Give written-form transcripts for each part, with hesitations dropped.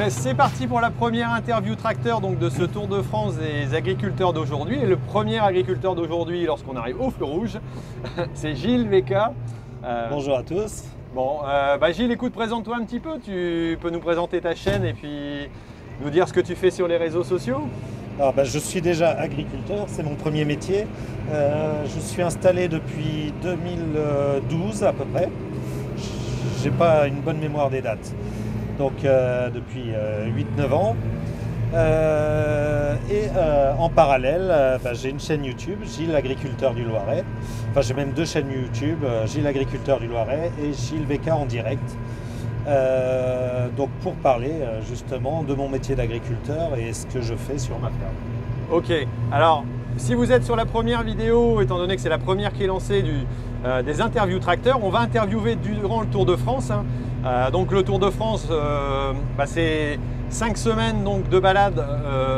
allez, c'est parti pour la première interview tracteur donc, de ce Tour de France des agriculteurs d'aujourd'hui. Et le premier agriculteur d'aujourd'hui, lorsqu'on arrive au feu rouge, c'est Gilles VK. Bonjour à tous. Bon, Gilles, écoute, présente-toi un petit peu. Tu peux nous présenter ta chaîne et puis nous dire ce que tu fais sur les réseaux sociaux? Alors, je suis déjà agriculteur, c'est mon premier métier. Je suis installé depuis 2012 à peu près. J'ai pas une bonne mémoire des dates. Donc depuis 8-9 ans. En parallèle, j'ai une chaîne YouTube, Gilles l'agriculteur du Loiret. Enfin, j'ai même deux chaînes YouTube, Gilles l'agriculteur du Loiret et Gilles VK en direct. Donc pour parler justement de mon métier d'agriculteur et ce que je fais sur ma ferme. Ok, alors si vous êtes sur la première vidéo, étant donné que c'est la première qui est lancée des interviews tracteurs, on va interviewer durant le Tour de France. Donc le Tour de France, c'est 5 semaines donc, de balade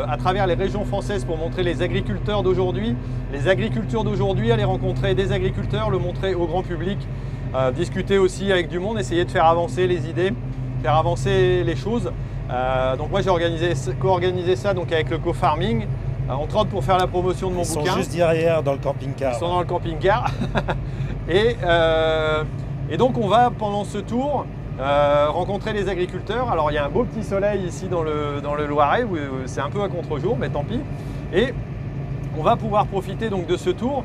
à travers les régions françaises pour montrer les agriculteurs d'aujourd'hui. Les agricultures d'aujourd'hui, aller rencontrer des agriculteurs, le montrer au grand public, discuter aussi avec du monde, essayer de faire avancer les idées, faire avancer les choses. Donc moi j'ai co-organisé ça donc, avec le co-farming, entre autres pour faire la promotion de mon bouquin. Ils sont juste derrière dans le camping-car. Ils sont dans le camping-car. Et donc on va pendant ce tour rencontrer les agriculteurs. Alors il y a un beau petit soleil ici dans le Loiret, où c'est un peu à contre-jour, mais tant pis. Et on va pouvoir profiter donc de ce tour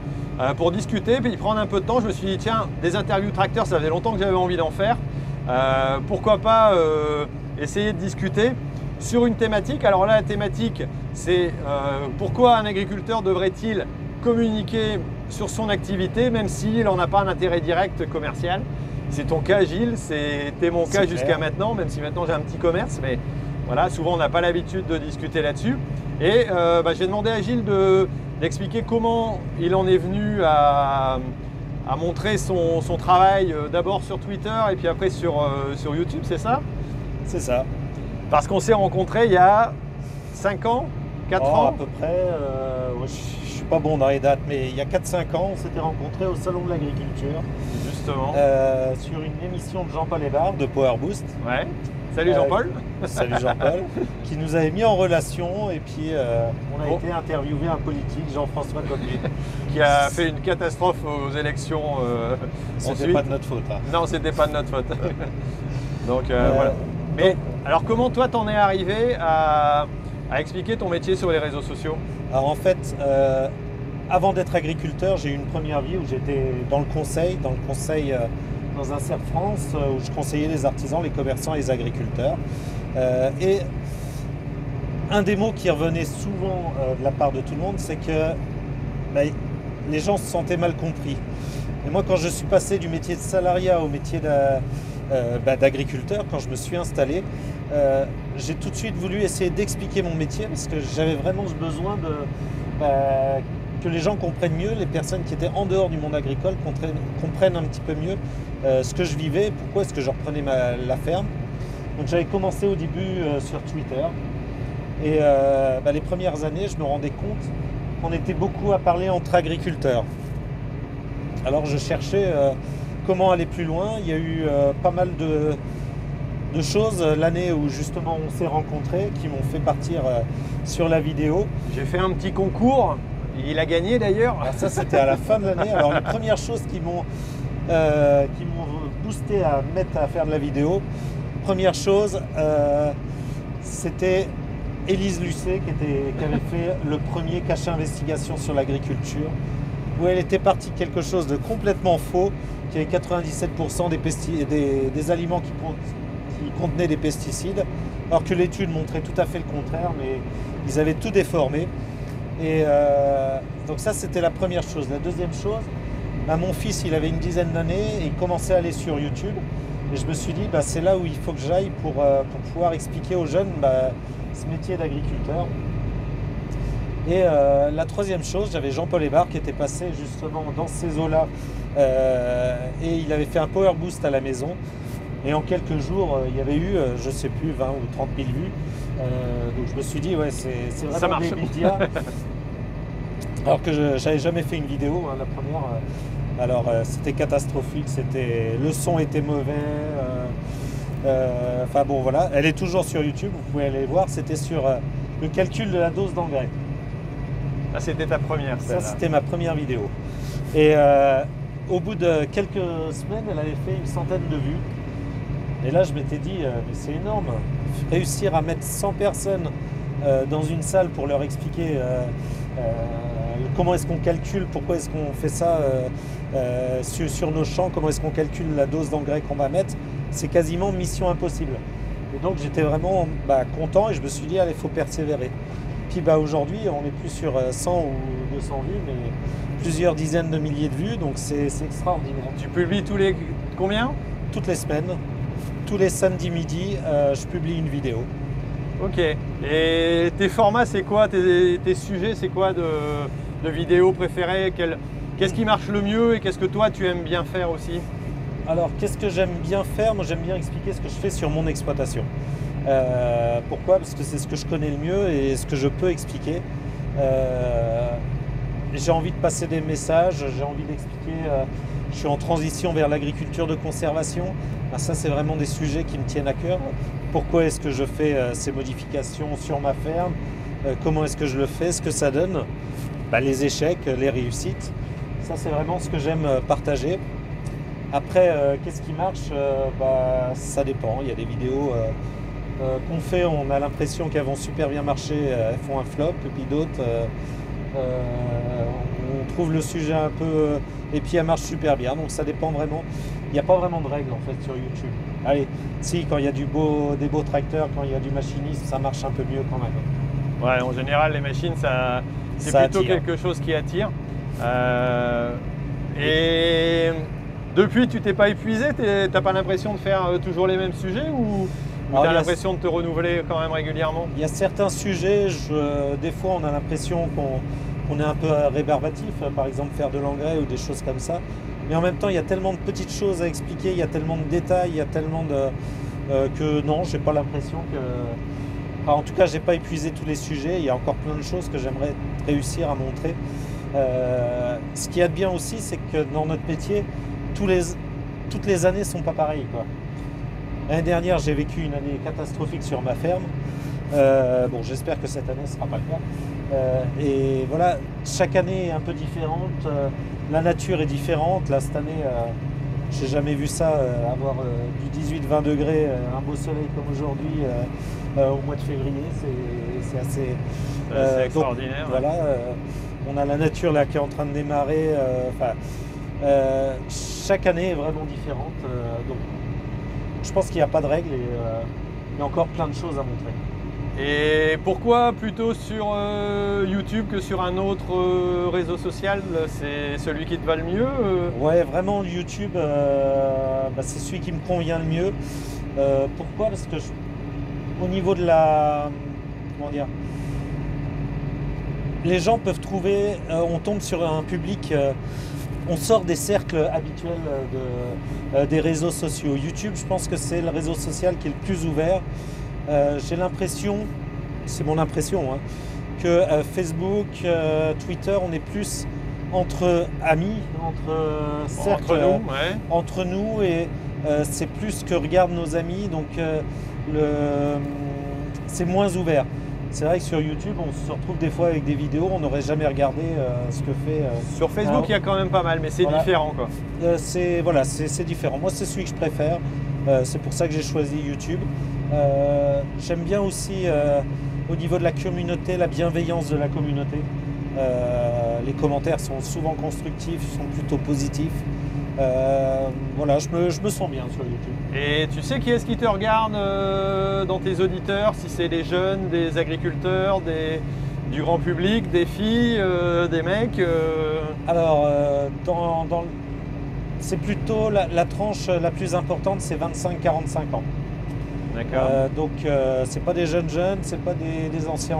pour discuter, puis prendre un peu de temps. Je me suis dit tiens, des interviews tracteurs, ça faisait longtemps que j'avais envie d'en faire. Pourquoi pas essayer de discuter sur une thématique. Alors là la thématique c'est pourquoi un agriculteur devrait-il communiquer sur son activité même s'il n'en a pas un intérêt direct commercial. C'est ton cas Gilles, c'était mon cas jusqu'à maintenant, même si maintenant j'ai un petit commerce, mais voilà, souvent on n'a pas l'habitude de discuter là-dessus. Et j'ai demandé à Gilles d'expliquer comment il en est venu à montrer son travail d'abord sur Twitter et puis après sur YouTube, c'est ça? C'est ça. Parce qu'on s'est rencontrés il y a 5 ans, 4 ans à peu près, je ne suis pas bon dans les dates, mais il y a 4-5 ans, on s'était rencontrés au Salon de l'Agriculture. Justement. Sur une émission de Jean-Paul Hébard de Power Boost. Ouais. Salut Jean-Paul. Salut Jean-Paul. Qui nous avait mis en relation et puis on a été interviewé un politique, Jean-François Coquelet. Qui a fait une catastrophe aux élections. C'était pas de notre faute. Hein. Non, c'était pas de notre faute. Donc voilà. Mais alors comment toi t'en es arrivé à expliquer ton métier sur les réseaux sociaux? Alors en fait, avant d'être agriculteur, j'ai eu une première vie où j'étais dans le conseil dans un CERF France où je conseillais les artisans, les commerçants et les agriculteurs. Et un des mots qui revenait souvent de la part de tout le monde, c'est que les gens se sentaient mal compris. Et moi, quand je suis passé du métier de salariat au métier d'agriculteur, quand je me suis installé, j'ai tout de suite voulu essayer d'expliquer mon métier parce que j'avais vraiment besoin que les gens comprennent mieux, les personnes qui étaient en dehors du monde agricole comprennent un petit peu mieux ce que je vivais, pourquoi est-ce que je reprenais la ferme. Donc j'avais commencé au début sur Twitter et les premières années, je me rendais compte qu'on était beaucoup à parler entre agriculteurs. Alors je cherchais comment aller plus loin. Il y a eu pas mal de choses l'année où justement on s'est rencontrés qui m'ont fait partir sur la vidéo. J'ai fait un petit concours, il a gagné d'ailleurs. Ça c'était à la fin de l'année. Alors les premières choses qui m'ont boosté à faire de la vidéo, première chose c'était Élise Lucet qui avait fait le premier cachet investigation sur l'agriculture, où elle était partie de quelque chose de complètement faux, qui avait 97% des aliments qui contenaient des pesticides, alors que l'étude montrait tout à fait le contraire, mais ils avaient tout déformé. Et donc ça, c'était la première chose. La deuxième chose, mon fils, il avait une dizaine d'années et il commençait à aller sur YouTube. Et je me suis dit, c'est là où il faut que j'aille pour pouvoir expliquer aux jeunes ce métier d'agriculteur. Et la troisième chose, j'avais Jean-Paul Hébard qui était passé justement dans ces eaux-là et il avait fait un power boost à la maison. Et en quelques jours, il y avait eu, je ne sais plus, 20 ou 30 000 vues. Donc je me suis dit, ouais, c'est vraiment des médias. Alors que je n'avais jamais fait une vidéo, la première. C'était catastrophique, le son était mauvais. Enfin bon voilà, elle est toujours sur YouTube, vous pouvez aller voir, c'était sur le calcul de la dose d'engrais. Ah, c'était ta première, Ça c'était ma première vidéo. Et au bout de quelques semaines, elle avait fait une centaine de vues. Et là je m'étais dit, mais c'est énorme, réussir à mettre 100 personnes dans une salle pour leur expliquer comment est-ce qu'on calcule, pourquoi est-ce qu'on fait ça sur nos champs, comment est-ce qu'on calcule la dose d'engrais qu'on va mettre, c'est quasiment mission impossible. Et donc j'étais vraiment content et je me suis dit, allez, il faut persévérer. Puis aujourd'hui, on n'est plus sur 100 ou 200 vues, mais plusieurs dizaines de milliers de vues, donc c'est extraordinaire. Tu publies tous les combien? Toutes les semaines, tous les samedis midi, je publie une vidéo. Ok. Et tes formats, c'est quoi? Tes sujets, c'est quoi de vidéos préférées? Qu'est-ce qui marche le mieux et qu'est-ce que toi, tu aimes bien faire aussi? Alors, qu'est-ce que j'aime bien faire? Moi, j'aime bien expliquer ce que je fais sur mon exploitation. Pourquoi? Parce que c'est ce que je connais le mieux et ce que je peux expliquer. J'ai envie de passer des messages, j'ai envie d'expliquer. Je suis en transition vers l'agriculture de conservation. Ça, c'est vraiment des sujets qui me tiennent à cœur. Pourquoi est-ce que je fais ces modifications sur ma ferme? Comment est-ce que je le fais? Ce que ça donne? Les échecs, les réussites. Ça, c'est vraiment ce que j'aime partager. Après, qu'est-ce qui marche? Ça dépend. Il y a des vidéos qu'on fait, on a l'impression qu'elles vont super bien marcher, elles font un flop, et puis d'autres, on trouve le sujet un peu... et puis elles marchent super bien, donc ça dépend vraiment. Il n'y a pas vraiment de règles en fait sur YouTube. Allez, si, quand il y a des beaux tracteurs, quand il y a du machinisme, ça marche un peu mieux quand même. Ouais, en général, les machines, c'est plutôt attire. Quelque chose qui attire. Et depuis, tu t'es pas épuisé? T'as pas l'impression de faire toujours les mêmes sujets ou tu as l'impression de te renouveler quand même régulièrement? Il y a certains sujets, des fois on a l'impression qu'on est un peu rébarbatif, par exemple faire de l'engrais ou des choses comme ça. Mais en même temps, il y a tellement de petites choses à expliquer, il y a tellement de détails, il y a tellement que non, j'ai pas l'impression que... Enfin, en tout cas, j'ai pas épuisé tous les sujets, il y a encore plein de choses que j'aimerais réussir à montrer. Ce qui est bien aussi, c'est que dans notre métier, toutes les années sont pas pareilles, quoi. L'année dernière, j'ai vécu une année catastrophique sur ma ferme. Bon, j'espère que cette année ne sera pas le cas. Et voilà, chaque année est un peu différente. La nature est différente. Là, cette année, j'ai jamais vu ça, avoir du 18-20 degrés, un beau soleil comme aujourd'hui, au mois de février. C'est assez extraordinaire. Donc, voilà, on a la nature là qui est en train de démarrer. Chaque année est vraiment différente. Donc, je pense qu'il n'y a pas de règles et il y a encore plein de choses à montrer. Et pourquoi plutôt sur YouTube que sur un autre réseau social? C'est celui qui te va le mieux? Ouais, vraiment YouTube, c'est celui qui me convient le mieux. Pourquoi? Parce que au niveau de la... Comment dire? Les gens peuvent trouver... on tombe sur un public... on sort des cercles habituels des réseaux sociaux. YouTube, je pense que c'est le réseau social qui est le plus ouvert. J'ai l'impression, c'est mon impression, hein, que Facebook, Twitter, on est plus entre amis, entre cercles, entre nous, et c'est plus que regardent nos amis, donc c'est moins ouvert. C'est vrai que sur YouTube, on se retrouve des fois avec des vidéos, on n'aurait jamais regardé ce que fait... Sur Facebook, il y a quand même pas mal, mais c'est différent, quoi. C'est différent. Moi, c'est celui que je préfère. C'est pour ça que j'ai choisi YouTube. J'aime bien aussi, au niveau de la communauté, la bienveillance de la communauté. Les commentaires sont souvent constructifs, sont plutôt positifs. Voilà, je me sens bien sur YouTube. Et tu sais qui est-ce qui te regarde dans tes auditeurs? Si c'est des jeunes, des agriculteurs, du grand public, des filles, des mecs Alors, c'est plutôt la tranche la plus importante, c'est 25-45 ans. D'accord. Donc, c'est pas des jeunes, c'est pas des anciens.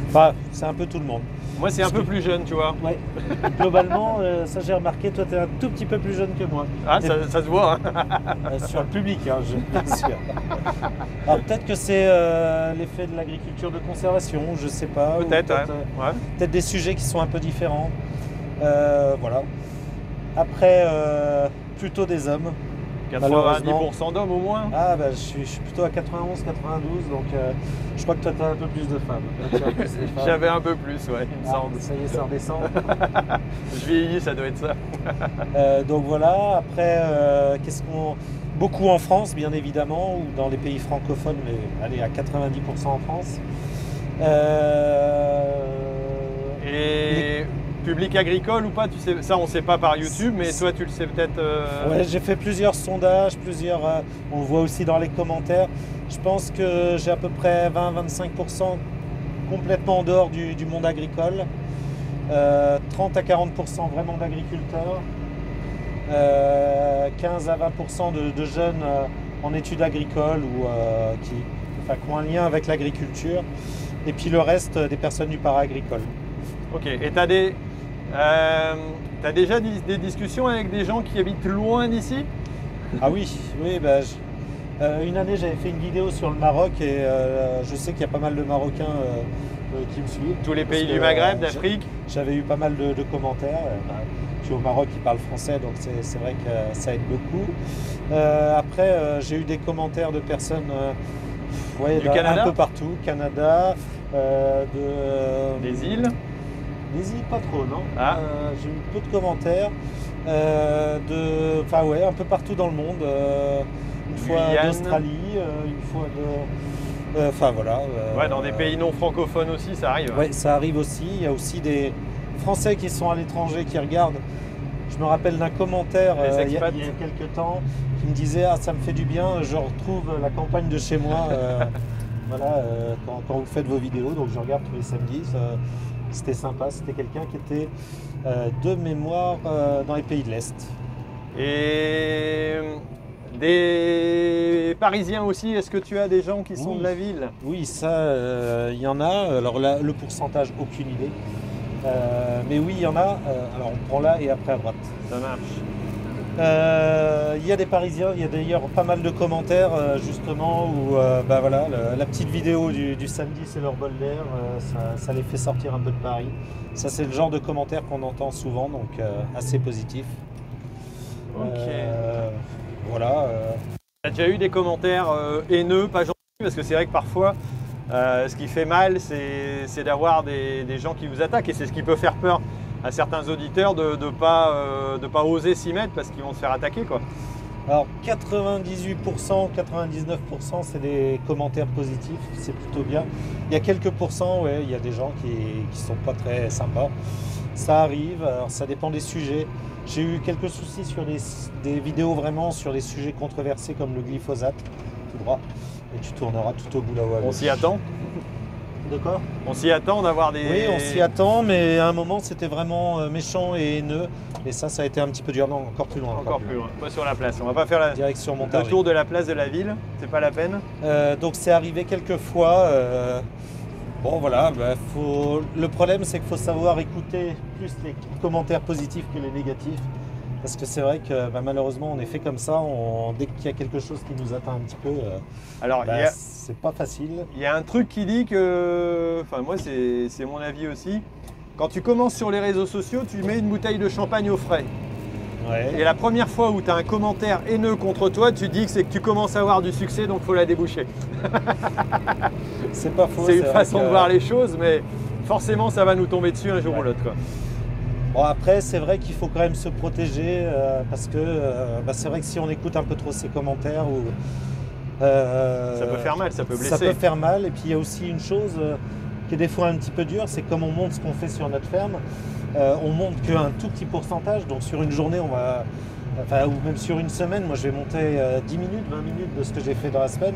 Enfin, c'est un peu tout le monde. Moi, c'est un peu plus jeune, tu vois. Ouais. Globalement, ça j'ai remarqué, toi, tu es un tout petit peu plus jeune que moi. Ah, ça se voit. Hein. Sur le public, hein, bien sûr. Alors, peut-être que c'est l'effet de l'agriculture de conservation, je sais pas. Peut-être, peut-être des sujets qui sont un peu différents. Voilà. Après, plutôt des hommes. 90% d'hommes au moins. Ah bah je suis plutôt à 91, 92, donc je crois que toi tu as un peu plus de femmes. J'avais un peu plus, ouais, il me semble. Ça y est, ça redescend. Je vieillis, ça doit être ça. Donc voilà, après, beaucoup en France, bien évidemment, ou dans les pays francophones, mais allez, à 90% en France. Et public agricole ou pas, tu sais, ça on ne sait pas par YouTube, mais toi tu le sais peut-être. Ouais, j'ai fait plusieurs sondages, on le voit aussi dans les commentaires. Je pense que j'ai à peu près 20-25% complètement en dehors du monde agricole. 30 à 40% vraiment d'agriculteurs, 15 à 20% de jeunes en études agricoles ou qui ont un lien avec l'agriculture, et puis le reste des personnes du para-agricole. Ok, et tu as déjà des discussions avec des gens qui habitent loin d'ici? Ah oui, bah, une année j'avais fait une vidéo sur le Maroc et je sais qu'il y a pas mal de Marocains qui me suivent. Tous les pays du Maghreb, d'Afrique. J'avais eu pas mal de commentaires. Puis au Maroc, ils parlent français, donc c'est vrai que ça aide beaucoup. Après, j'ai eu des commentaires de personnes du Canada, un peu partout. Canada, des îles. Les îles, pas trop, non. J'ai eu peu de commentaires. Un peu partout dans le monde. Une fois d'Australie, une fois de... ouais, dans des pays non francophones aussi, ça arrive. Oui, ça arrive aussi. Il y a aussi des Français qui sont à l'étranger qui regardent. Je me rappelle d'un commentaire il y a quelques temps qui me disait « Ah, ça me fait du bien, je retrouve la campagne de chez moi quand vous faites vos vidéos. » Donc je regarde tous les samedis. C'était sympa. C'était quelqu'un qui était de mémoire dans les pays de l'Est. Et... des Parisiens aussi, est-ce que tu as des gens qui sont de la ville? Oui, ça, il y en a. Alors là, le pourcentage, aucune idée. Mais oui, il y en a. Alors on prend là et après à droite. Ça marche. Il y a des Parisiens, il y a d'ailleurs pas mal de commentaires justement où la petite vidéo du samedi, c'est leur bol d'air, ça les fait sortir un peu de Paris. Ça, c'est le genre de commentaires qu'on entend souvent, donc assez positif. Ok. Voilà. Tu as déjà eu des commentaires haineux, pas gentils, parce que c'est vrai que parfois, ce qui fait mal, c'est d'avoir des gens qui vous attaquent, et c'est ce qui peut faire peur à certains auditeurs de ne pas oser s'y mettre parce qu'ils vont se faire attaquer, quoi. Alors 98%, 99% c'est des commentaires positifs, c'est plutôt bien. Il y a quelques pourcents, ouais, il y a des gens qui sont pas très sympas. Ça arrive, alors ça dépend des sujets. J'ai eu quelques soucis sur des vidéos vraiment sur des sujets controversés comme le glyphosate, tout droit. Et tu tourneras tout au bout là-haut. On s'y attend. De quoi? On s'y attend d'avoir des... Oui, on s'y attend, mais à un moment c'était vraiment méchant et haineux. Et ça a été un petit peu dur. Non, encore plus loin. Encore plus loin. Pas sur la place. On va pas faire direction le tour de la place de la ville. C'est pas la peine. Donc c'est arrivé quelques fois. Bon voilà, le problème c'est qu'il faut savoir écouter plus les commentaires positifs que les négatifs. Parce que c'est vrai que malheureusement on est fait comme ça, dès qu'il y a quelque chose qui nous atteint un petit peu, c'est pas facile. Il y a un truc qui dit que, enfin moi c'est mon avis aussi, quand tu commences sur les réseaux sociaux, tu mets une bouteille de champagne au frais. Ouais. Et la première fois où tu as un commentaire haineux contre toi, tu dis que c'est que tu commences à avoir du succès, donc il faut la déboucher. C'est pas faux. C'est une façon de voir les choses, mais forcément ça va nous tomber dessus un jour ou l'autre, quoi. Bon, après, c'est vrai qu'il faut quand même se protéger parce que c'est vrai que si on écoute un peu trop ces commentaires, ça peut faire mal, ça peut blesser. Ça peut faire mal. Et puis il y a aussi une chose qui est des fois un petit peu dure, c'est comme on montre ce qu'on fait sur notre ferme, on montre qu'un tout petit pourcentage. Donc sur une journée, ou même sur une semaine, moi je vais monter 10 minutes, 20 minutes de ce que j'ai fait dans la semaine.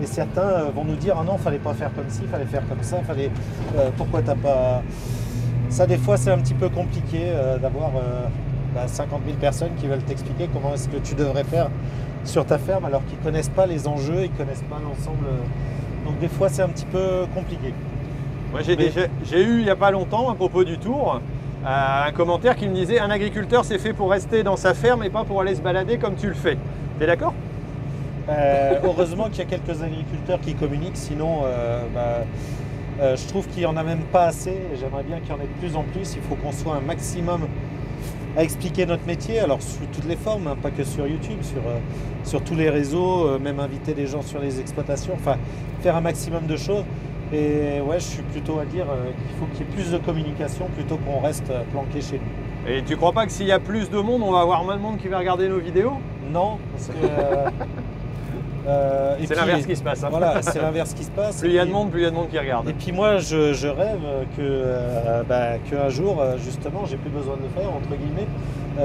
Et certains vont nous dire « Ah non, fallait pas faire comme ci, fallait faire comme ça, pourquoi t'as pas… » Ça, des fois, c'est un petit peu compliqué d'avoir 50 000 personnes qui veulent t'expliquer comment est-ce que tu devrais faire sur ta ferme alors qu'ils ne connaissent pas les enjeux, ils ne connaissent pas l'ensemble. Donc des fois, c'est un petit peu compliqué. Moi, j'ai eu il n'y a pas longtemps, à propos du tour, un commentaire qui me disait « Un agriculteur, c'est fait pour rester dans sa ferme et pas pour aller se balader comme tu le fais. » T'es d'accord? Heureusement qu'il y a quelques agriculteurs qui communiquent, sinon… je trouve qu'il n'y en a même pas assez. J'aimerais bien qu'il y en ait de plus en plus. Il faut qu'on soit un maximum à expliquer notre métier, alors sous toutes les formes, hein, pas que sur YouTube, sur tous les réseaux, même inviter des gens sur les exploitations, enfin faire un maximum de choses. Et ouais, je suis plutôt à dire qu'il faut qu'il y ait plus de communication plutôt qu'on reste planqué chez nous. Et tu crois pas que s'il y a plus de monde, on va avoir moins de monde qui va regarder nos vidéos? Non, parce que... c'est l'inverse qui se passe. Hein. Voilà, c'est l'inverse qui se passe. Plus il y a de monde, plus il y a de monde qui regarde. Et puis moi, je rêve qu'un jour, justement, j'ai plus besoin de le faire, entre guillemets,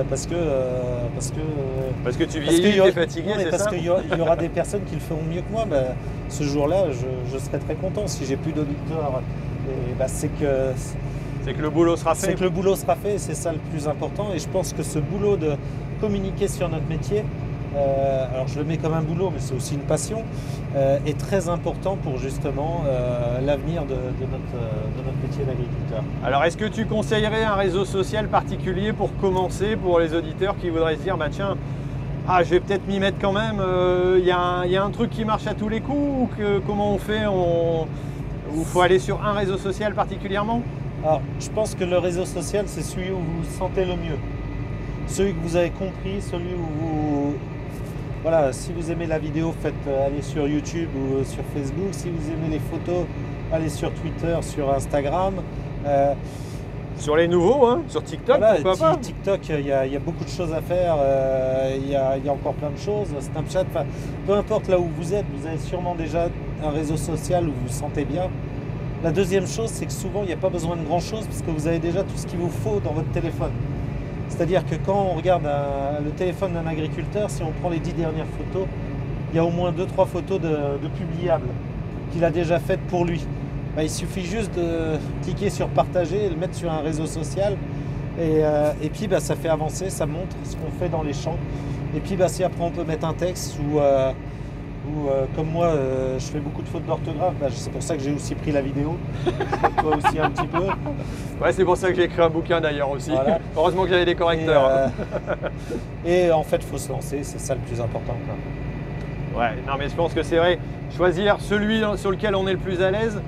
parce que tu vieillis, tu es fatigué, c'est ça? Parce qu'il y aura des personnes qui le feront mieux que moi. Ce jour-là, je serai très content. Si j'ai plus d'auditeurs, c'est que le boulot sera fait. C'est que le boulot sera fait, c'est ça le plus important. Et je pense que ce boulot de communiquer sur notre métier, alors je le mets comme un boulot, mais c'est aussi une passion, est très important pour justement l'avenir de notre métier d'agriculteur. Alors est-ce que tu conseillerais un réseau social particulier pour commencer, pour les auditeurs qui voudraient se dire bah tiens, je vais peut-être m'y mettre quand même, il y a un truc qui marche à tous les coups, ou comment on fait, il faut aller sur un réseau social particulièrement? Alors je pense que le réseau social, c'est celui où vous vous sentez le mieux, celui que vous avez compris, celui où vous... Voilà, si vous aimez la vidéo, allez sur YouTube ou sur Facebook. Si vous aimez les photos, allez sur Twitter, sur Instagram. Sur les nouveaux, hein, sur TikTok, voilà, pourquoi pas? TikTok, il y a beaucoup de choses à faire. Il y a encore plein de choses. Snapchat, peu importe là où vous êtes, vous avez sûrement déjà un réseau social où vous vous sentez bien. La deuxième chose, c'est que souvent, il n'y a pas besoin de grand-chose parce que vous avez déjà tout ce qu'il vous faut dans votre téléphone. C'est-à-dire que quand on regarde le téléphone d'un agriculteur, si on prend les 10 dernières photos, il y a au moins 2-3 photos de publiables qu'il a déjà faites pour lui. Il suffit juste de cliquer sur partager et le mettre sur un réseau social et puis ça fait avancer, ça montre ce qu'on fait dans les champs. Et puis si après on peut mettre un texte ou comme moi je fais beaucoup de fautes d'orthographe, c'est pour ça que j'ai aussi pris la vidéo, toi aussi un petit peu. Ouais, c'est pour ça que j'ai écrit un bouquin d'ailleurs aussi. Voilà. Heureusement que j'avais des correcteurs. Et en fait il faut se lancer, c'est ça le plus important, quoi. Ouais, non mais je pense que c'est vrai, choisir celui sur lequel on est le plus à l'aise,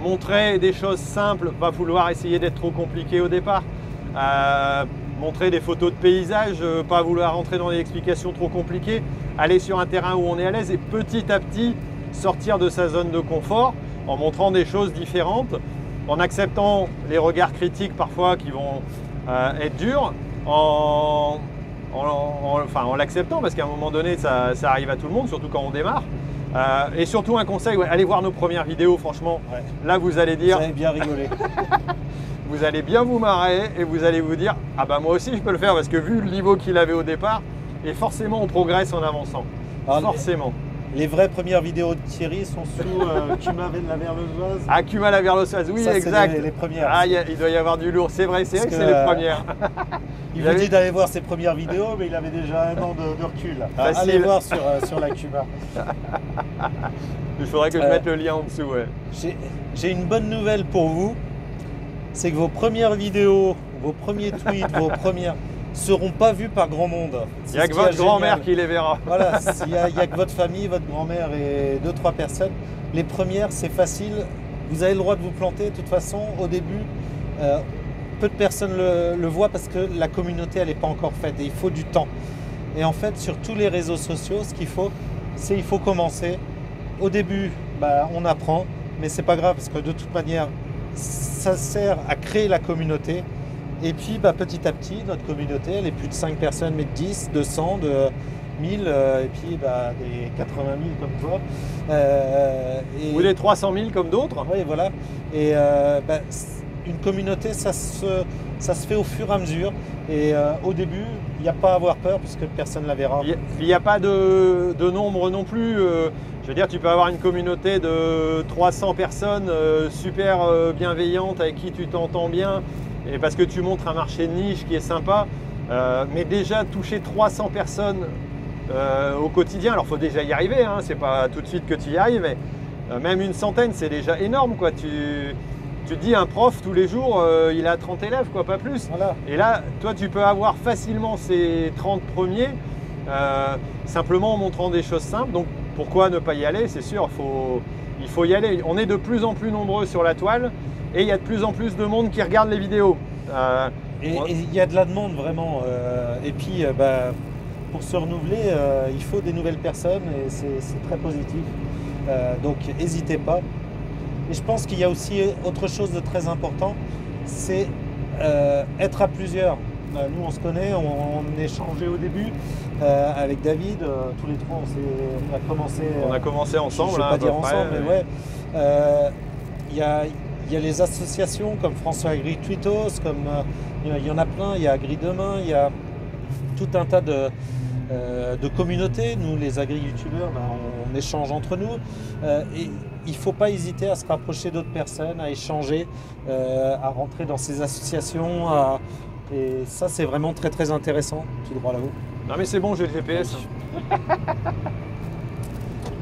montrer des choses simples, pas vouloir essayer d'être trop compliqué au départ. Montrer des photos de paysages, pas vouloir rentrer dans des explications trop compliquées, aller sur un terrain où on est à l'aise et petit à petit sortir de sa zone de confort en montrant des choses différentes, en acceptant les regards critiques parfois qui vont être durs, en l'acceptant parce qu'à un moment donné ça arrive à tout le monde, surtout quand on démarre. Et surtout un conseil, allez voir nos premières vidéos, franchement, là vous allez dire... Vous allez bien rigoler. Vous allez bien vous marrer et vous allez vous dire « Ah bah moi aussi je peux le faire » parce que vu le niveau qu'il avait au départ, et forcément on progresse en avançant. Alors, forcément. Les vraies premières vidéos de Thierry sont sous Cuma la Verlosoise. Ah, Cuma la Verlosoise, oui, ça, exact. Les premières. Ah, il doit y avoir du lourd, c'est vrai que c'est les premières. Il vous dit d'aller voir ses premières vidéos, mais il avait déjà 1 an de recul. Allez voir sur la Cuma. Il faudrait que je mette le lien en dessous, ouais. J'ai une bonne nouvelle pour vous, c'est que vos premières vidéos, vos premiers tweets, vos premières... seront pas vus par grand monde. Il n'y a que votre grand-mère qui les verra. Voilà, il n'y a que votre famille, votre grand-mère et 2-3 personnes. Les premières, c'est facile. Vous avez le droit de vous planter. De toute façon, au début, peu de personnes le voient parce que la communauté, elle n'est pas encore faite et il faut du temps. Et en fait, sur tous les réseaux sociaux, ce qu'il faut, c'est qu'il faut commencer. Au début, on apprend, mais c'est pas grave parce que de toute manière, ça sert à créer la communauté. Et puis petit à petit, notre communauté, elle est plus de 5 personnes, mais de 10, 200, de 1000, et puis des 80 000 comme toi. Ou des 300 000 comme d'autres. Oui, voilà. Et une communauté, ça se fait au fur et à mesure. Et au début, il n'y a pas à avoir peur, puisque personne ne la verra. Il n'y a pas de nombre non plus. Je veux dire, tu peux avoir une communauté de 300 personnes super bienveillantes, avec qui tu t'entends bien. Et parce que tu montres un marché de niche qui est sympa, mais déjà toucher 300 personnes au quotidien, alors il faut déjà y arriver, hein, c'est pas tout de suite que tu y arrives, mais même une centaine c'est déjà énorme, quoi. Tu te dis un prof tous les jours, il a 30 élèves, quoi, pas plus. Voilà. Et là, toi tu peux avoir facilement ces 30 premiers, simplement en montrant des choses simples. Donc pourquoi ne pas y aller? C'est sûr, il faut y aller. On est de plus en plus nombreux sur la toile. Et il y a de plus en plus de monde qui regarde les vidéos. Et il y a de la demande vraiment. Et puis, pour se renouveler, il faut des nouvelles personnes et c'est très positif. Donc, n'hésitez pas. Et je pense qu'il y a aussi autre chose de très important, c'est être à plusieurs. Nous, on se connaît, on échangeait au début avec David. Tous les trois, on a commencé. On a commencé ensemble. Je ne vais pas dire ensemble, mais ouais. Il y a les associations comme François Agri-Tweetos, comme il y en a plein. Il y a Agri Demain, il y a tout un tas de communautés. Nous, les agri-youtubeurs, on échange entre nous. Et il ne faut pas hésiter à se rapprocher d'autres personnes, à échanger, à rentrer dans ces associations. Et ça, c'est vraiment très très intéressant, tout droit là-haut. Non mais c'est bon, j'ai le GPS.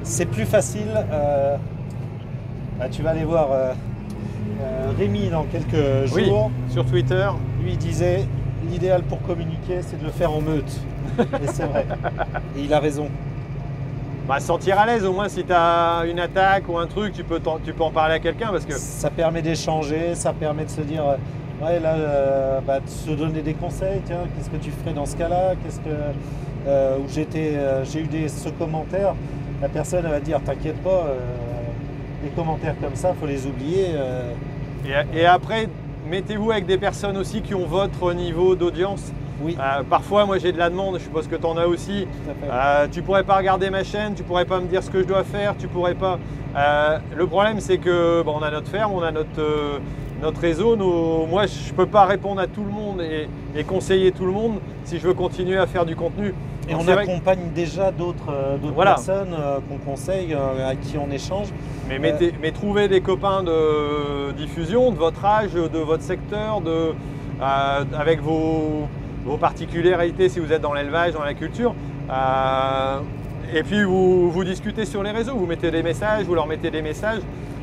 C'est plus facile. Tu vas aller voir Rémi dans quelques jours. Oui, sur Twitter. Lui, il disait, l'idéal pour communiquer, c'est de le faire en meute. Et c'est vrai. Et il a raison. Se sentir à l'aise, au moins si tu as une attaque ou un truc, tu peux en parler à quelqu'un parce que... Ça permet d'échanger, ça permet de se dire... Ouais, là, de se donner des conseils, tiens, qu'est-ce que tu ferais dans ce cas-là, où j'ai eu ce commentaire, la personne elle va dire, t'inquiète pas, les commentaires comme ça, faut les oublier. Et après, mettez-vous avec des personnes aussi qui ont votre niveau d'audience. Oui. Parfois, moi j'ai de la demande, je suppose que tu en as aussi. Tu pourrais pas regarder ma chaîne, tu pourrais pas me dire ce que je dois faire, tu pourrais pas... le problème, c'est que on a notre ferme, on a notre réseau. Moi, je peux pas répondre à tout le monde et conseiller tout le monde si je veux continuer à faire du contenu. Et on accompagne déjà d'autres personnes qu'on conseille, à qui on échange. Mais trouvez des copains de diffusion, de votre âge, de votre secteur, avec vos particularités si vous êtes dans l'élevage, dans la culture. Et puis vous discutez sur les réseaux, vous mettez des messages, vous leur mettez des messages,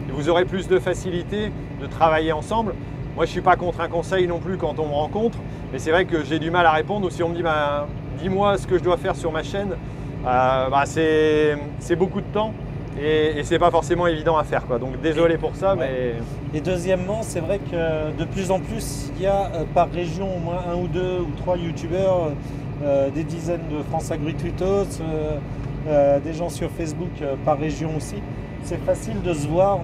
et vous aurez plus de facilité de travailler ensemble. Moi je ne suis pas contre un conseil non plus quand on me rencontre, mais c'est vrai que j'ai du mal à répondre, ou si on me dit dis-moi ce que je dois faire sur ma chaîne, c'est beaucoup de temps et c'est pas forcément évident à faire, quoi. Donc désolé pour ça, mais... Et deuxièmement, c'est vrai que de plus en plus, il y a par région au moins 1 ou 2 ou 3 youtubeurs, des dizaines de France Agri-Tweetos, des gens sur Facebook par région aussi. C'est facile de se voir,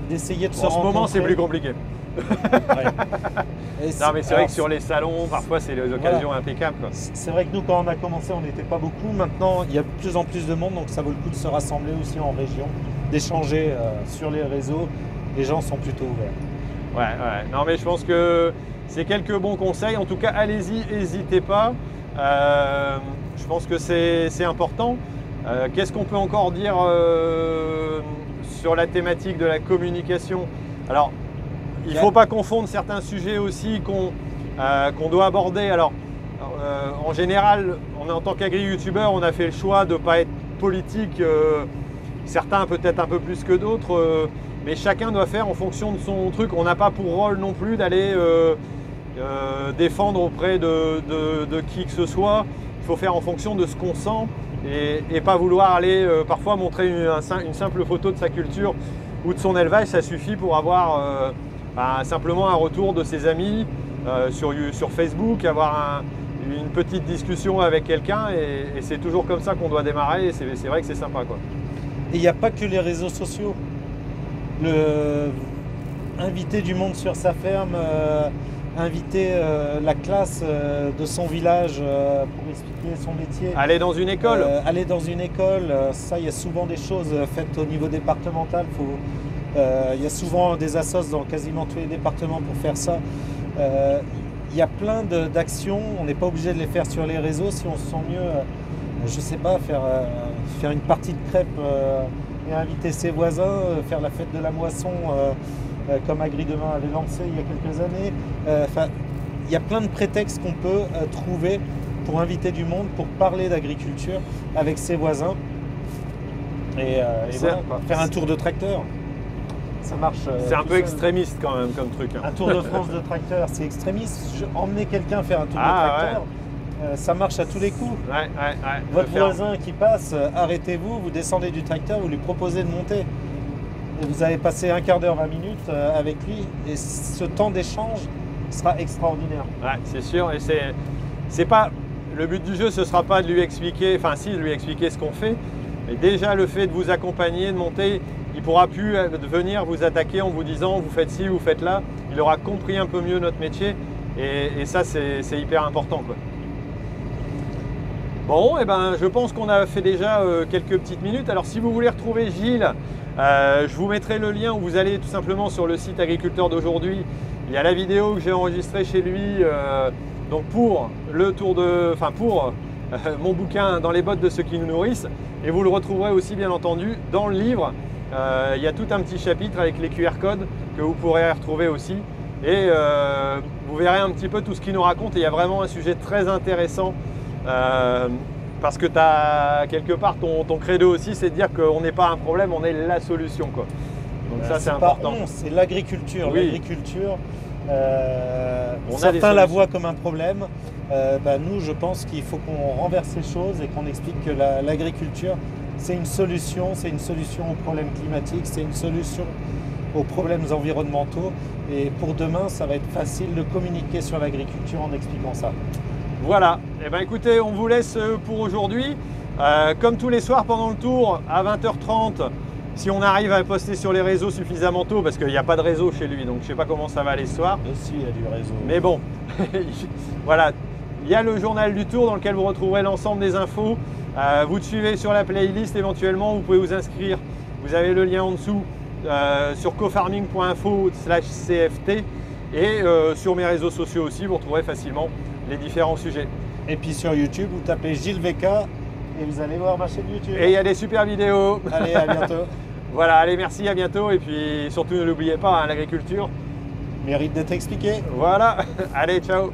d'essayer de se rencontrer. En ce moment, c'est plus compliqué. Non, mais c'est vrai que sur les salons, parfois, c'est des occasions impeccables, quoi. C'est vrai que nous, quand on a commencé, on n'était pas beaucoup. Maintenant, il y a de plus en plus de monde, donc ça vaut le coup de se rassembler aussi en région, d'échanger sur les réseaux. Les gens sont plutôt ouverts. Ouais. Non, mais je pense que c'est quelques bons conseils. En tout cas, allez-y, n'hésitez pas. Je pense que c'est important. Qu'est-ce qu'on peut encore dire sur la thématique de la communication? Alors, il ne faut pas confondre certains sujets aussi qu'on doit aborder. Alors, en général, en tant qu'agri-youtubeur, on a fait le choix de ne pas être politique. Certains peut-être un peu plus que d'autres, mais chacun doit faire en fonction de son truc. On n'a pas pour rôle non plus d'aller défendre auprès de qui que ce soit. Il faut faire en fonction de ce qu'on sent et pas vouloir aller parfois montrer une simple photo de sa culture ou de son élevage. Ça suffit pour avoir simplement un retour de ses amis sur Facebook, avoir une petite discussion avec quelqu'un et c'est toujours comme ça qu'on doit démarrer et c'est vrai que c'est sympa, quoi. Et il n'y a pas que les réseaux sociaux. Inviter du monde sur sa ferme, inviter la classe de son village pour expliquer son métier. Aller dans une école. Aller dans une école, ça, il y a souvent des choses faites au niveau départemental. Il y a souvent des assos dans quasiment tous les départements pour faire ça. Il y a plein d'actions, on n'est pas obligé de les faire sur les réseaux. Si on se sent mieux, je sais pas, faire une partie de crêpes et inviter ses voisins, faire la fête de la moisson comme Agri Demain avait lancé il y a quelques années. Il y a plein de prétextes qu'on peut trouver pour inviter du monde, pour parler d'agriculture avec ses voisins. Et voilà, quoi. Faire un tour de tracteur. Ça marche. C'est un peu extrémiste quand même comme truc. Un tour de France de tracteur, c'est extrémiste. Emmener quelqu'un faire un tour de tracteur, ça marche à tous les coups. Votre voisin qui passe, arrêtez-vous, vous descendez du tracteur, vous lui proposez de monter. Et vous avez passé un quart d'heure, 20 minutes avec lui. Et ce temps d'échange, sera extraordinaire. Ouais, c'est sûr. Et c'est pas le but du jeu, ce sera pas de lui expliquer, enfin si, de lui expliquer ce qu'on fait, mais déjà le fait de vous accompagner, de monter, il pourra plus venir vous attaquer en vous disant vous faites ci, vous faites là. Il aura compris un peu mieux notre métier et ça c'est hyper important, quoi. Bon, et ben je pense qu'on a fait déjà quelques petites minutes. Alors si vous voulez retrouver Gilles, je vous mettrai le lien où vous allez tout simplement sur le site Agriculteur d'aujourd'hui. Il y a la vidéo que j'ai enregistrée chez lui. Donc pour le tour de, enfin pour mon bouquin Dans les bottes de ceux qui nous nourrissent, et vous le retrouverez aussi bien entendu dans le livre. Il y a tout un petit chapitre avec les QR codes que vous pourrez retrouver aussi, et vous verrez un petit peu tout ce qu'il nous raconte. Et il y a vraiment un sujet très intéressant parce que tu as quelque part ton credo aussi, c'est de dire qu'on n'est pas un problème, on est la solution, quoi. Donc ça c'est important. C'est l'agriculture. Oui. L'agriculture. Certains la voient comme un problème. Nous, je pense qu'il faut qu'on renverse les choses et qu'on explique que l'agriculture, c'est une solution aux problèmes climatiques, c'est une solution aux problèmes environnementaux. Et pour demain, ça va être facile de communiquer sur l'agriculture en expliquant ça. Voilà. Et ben écoutez, on vous laisse pour aujourd'hui. Comme tous les soirs pendant le tour, à 20h30. Si on arrive à poster sur les réseaux suffisamment tôt, parce qu'il n'y a pas de réseau chez lui, donc je ne sais pas comment ça va aller ce soir. Mais si, il y a du réseau. Mais bon, voilà, il y a le journal du tour dans lequel vous retrouverez l'ensemble des infos. Vous le suivez sur la playlist éventuellement, vous pouvez vous inscrire. Vous avez le lien en dessous sur cofarming.info/cft et sur mes réseaux sociaux aussi, vous retrouverez facilement les différents sujets. Et puis sur YouTube, vous tapez Gilles VK. Et vous allez voir ma chaîne YouTube. Et il y a des super vidéos. Allez, à bientôt. Voilà, allez, merci, à bientôt. Et puis surtout, ne l'oubliez pas, hein, l'agriculture mérite d'être expliqué. Voilà, allez, ciao.